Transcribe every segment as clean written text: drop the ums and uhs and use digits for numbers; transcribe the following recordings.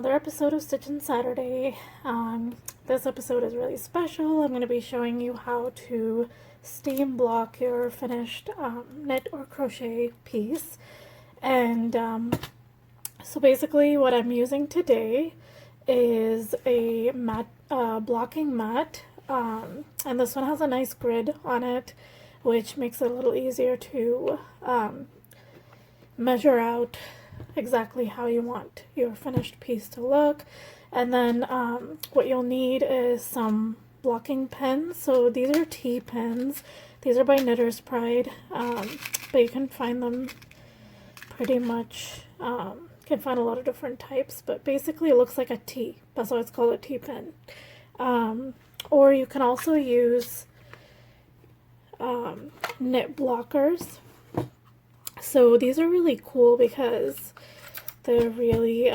another episode of Stitchin' Saturday. This episode is really special. I'm going to be showing you how to steam block your finished knit or crochet piece. And so basically what I'm using today is a mat, blocking mat, and this one has a nice grid on it, which makes it a little easier to measure out exactly how you want your finished piece to look. And then what you'll need is some blocking pins. So these are T pins. These are by Knitter's Pride, but you can find them pretty much, you can find a lot of different types, but basically it looks like a T. That's why it's called a T pin. Or you can also use knit blockers. So these are really cool because they're really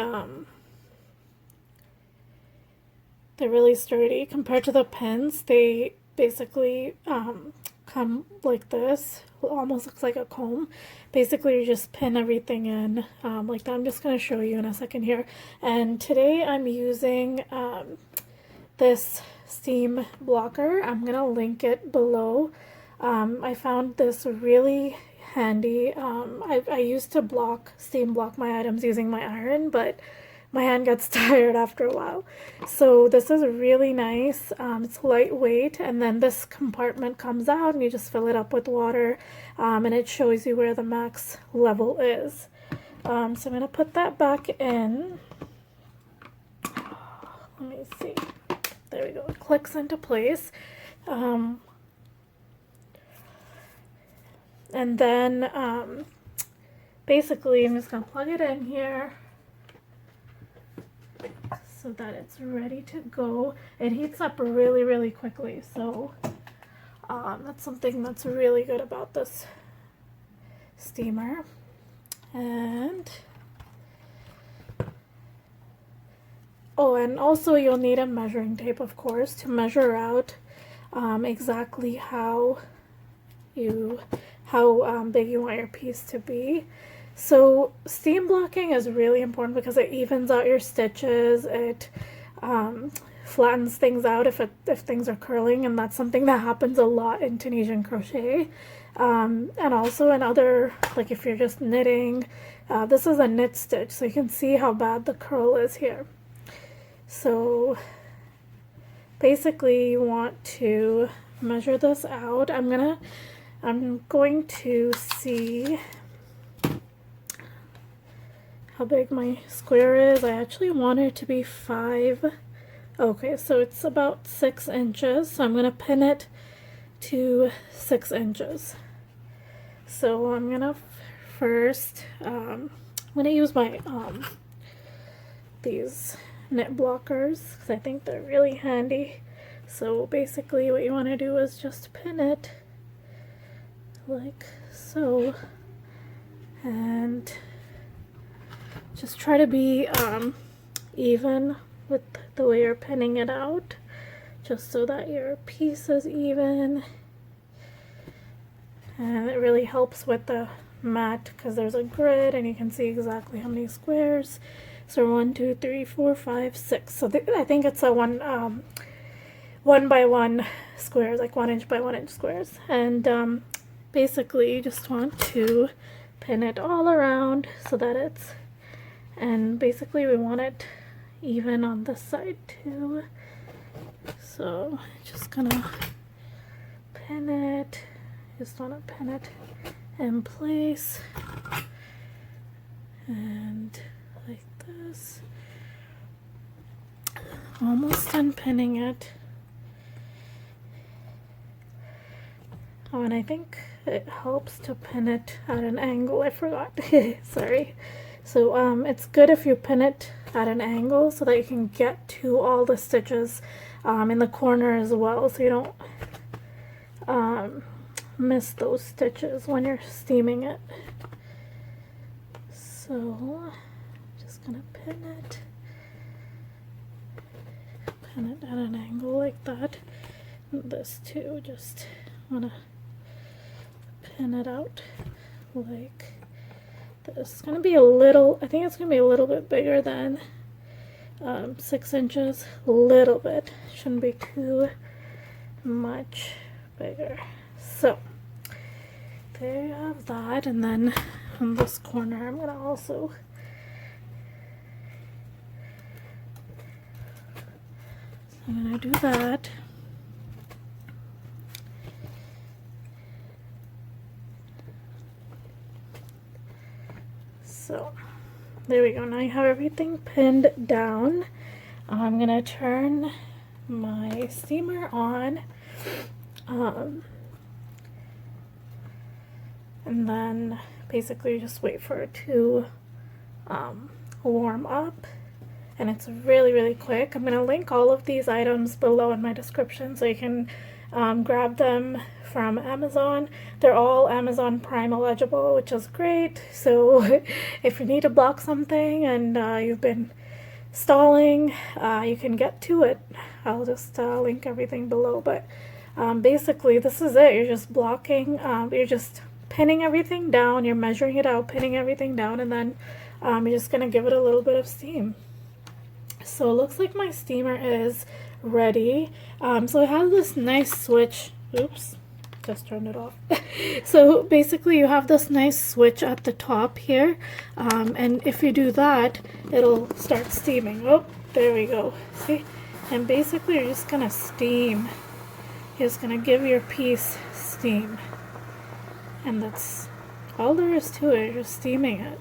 sturdy compared to the pins. They basically come like this. It almost looks like a comb. Basically you just pin everything in like that. I'm just going to show you in a second here. And today I'm using this steam blocker. I'm going to link it below. I found this really handy. I used to steam block my items using my iron, but my hand gets tired after a while. So this is really nice. It's lightweight, and then this compartment comes out and you just fill it up with water, and it shows you where the max level is. So I'm going to put that back in. Let me see. There we go. It clicks into place. And then basically I'm just going to plug it in here so that it's ready to go. It heats up really, really quickly, so that's something that's really good about this steamer. And oh, and also you'll need a measuring tape, of course, to measure out exactly how big you want your piece to be. So steam blocking is really important because it evens out your stitches. It flattens things out if things are curling, and that's something that happens a lot in Tunisian crochet. And also in other, like if you're just knitting, this is a knit stitch, so you can see how bad the curl is here. So basically you want to measure this out. I'm going to see how big my square is. I actually want it to be 5. Okay, so it's about 6 inches. So I'm going to pin it to 6 inches. So I'm going to first, I'm going to use my, these knit blockers because I think they're really handy. So basically what you want to do is just pin it like so, and just try to be even with the way you're pinning it out, just so that your piece is even. And it really helps with the mat because there's a grid and you can see exactly how many squares. So 1, 2, 3, 4, 5, 6. So I think it's a 1 by 1 squares, like 1 inch by 1 inch squares. And basically you just want to pin it all around so that it's, and basically we want it even on this side too. So just gonna pin it, just want to pin it in place, and like this. Almost done pinning it. Oh, and I think it helps to pin it at an angle. I forgot. Sorry. So it's good if you pin it at an angle so that you can get to all the stitches in the corner as well, so you don't miss those stitches when you're steaming it. So just gonna pin it at an angle like that. And this too, just wanna pin it out like this. It's gonna be a little, I think it's gonna be a little bit bigger than 6 inches, a little bit, shouldn't be too much bigger. So there you have that, and then on this corner I'm gonna also I'm gonna do that. So there we go. Now you have everything pinned down. I'm gonna turn my steamer on, and then basically just wait for it to warm up. And it's really quick. I'm gonna link all of these items below in my description so you can grab them from Amazon. They're all Amazon Prime eligible, which is great. So if you need to block something and you've been stalling, you can get to it. I'll just link everything below. But basically this is it. You're just blocking, you're just pinning everything down, you're measuring it out, pinning everything down, and then you're just gonna give it a little bit of steam. So it looks like my steamer is ready. So it has this nice switch. Oops, just turned it off. So basically you have this nice switch at the top here, and if you do that, it'll start steaming. Oh, there we go. See? And basically you're just gonna steam. You're just gonna give your piece steam, and that's all there is to it. You're just steaming it,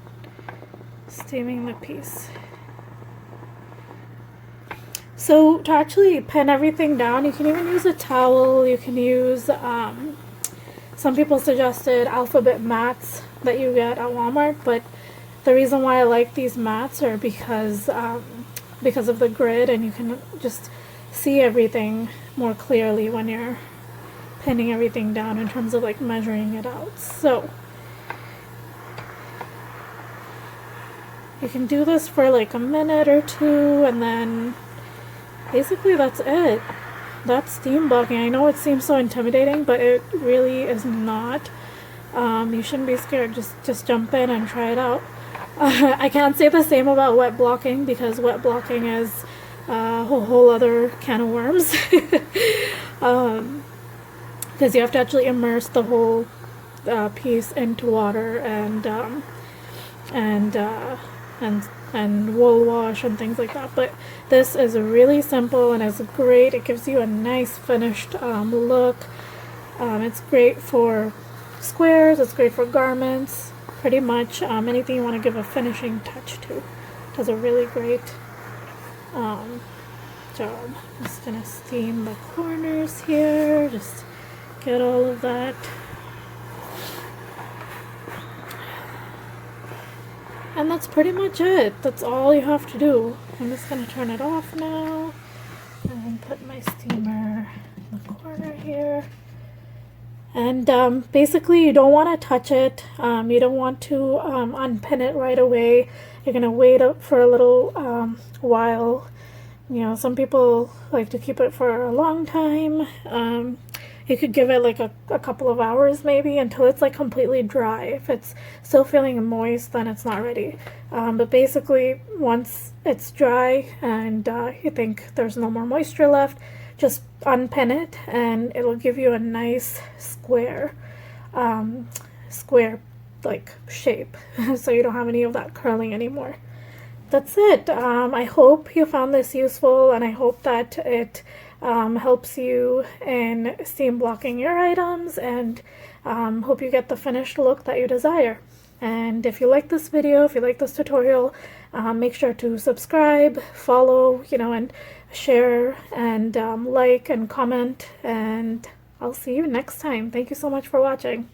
steaming the piece. So to actually pin everything down, you can even use a towel. You can use, some people suggested alphabet mats that you get at Walmart, but the reason why I like these mats are because of the grid, and you can just see everything more clearly when you're pinning everything down in terms of like measuring it out. So you can do this for like a minute or two, and then basically that's it. That's steam blocking. I know it seems so intimidating, but it really is not. You shouldn't be scared. Just jump in and try it out. I can't say the same about wet blocking, because wet blocking is a whole other can of worms. Because you have to actually immerse the whole piece into water and wool wash and things like that. But this is really simple and it's great. It gives you a nice finished look. It's great for squares, it's great for garments, pretty much anything you want to give a finishing touch to. It does a really great job. I'm just gonna steam the corners here, just get all of that. And that's pretty much it. That's all you have to do. I'm just going to turn it off now and put my steamer in the corner here. And basically you don't want to touch it. You don't want to unpin it right away. You're going to wait up for a little while. You know, some people like to keep it for a long time. You could give it like a couple of hours maybe until it's like completely dry. If it's still feeling moist, then it's not ready. But basically once it's dry and you think there's no more moisture left, just unpin it and it'll give you a nice square like shape. So you don't have any of that curling anymore. That's it. I hope you found this useful, and I hope that it helps you in steam blocking your items, and hope you get the finished look that you desire. And if you like this video, if you like this tutorial, make sure to subscribe, follow, and share, and like and comment, and I'll see you next time. Thank you so much for watching.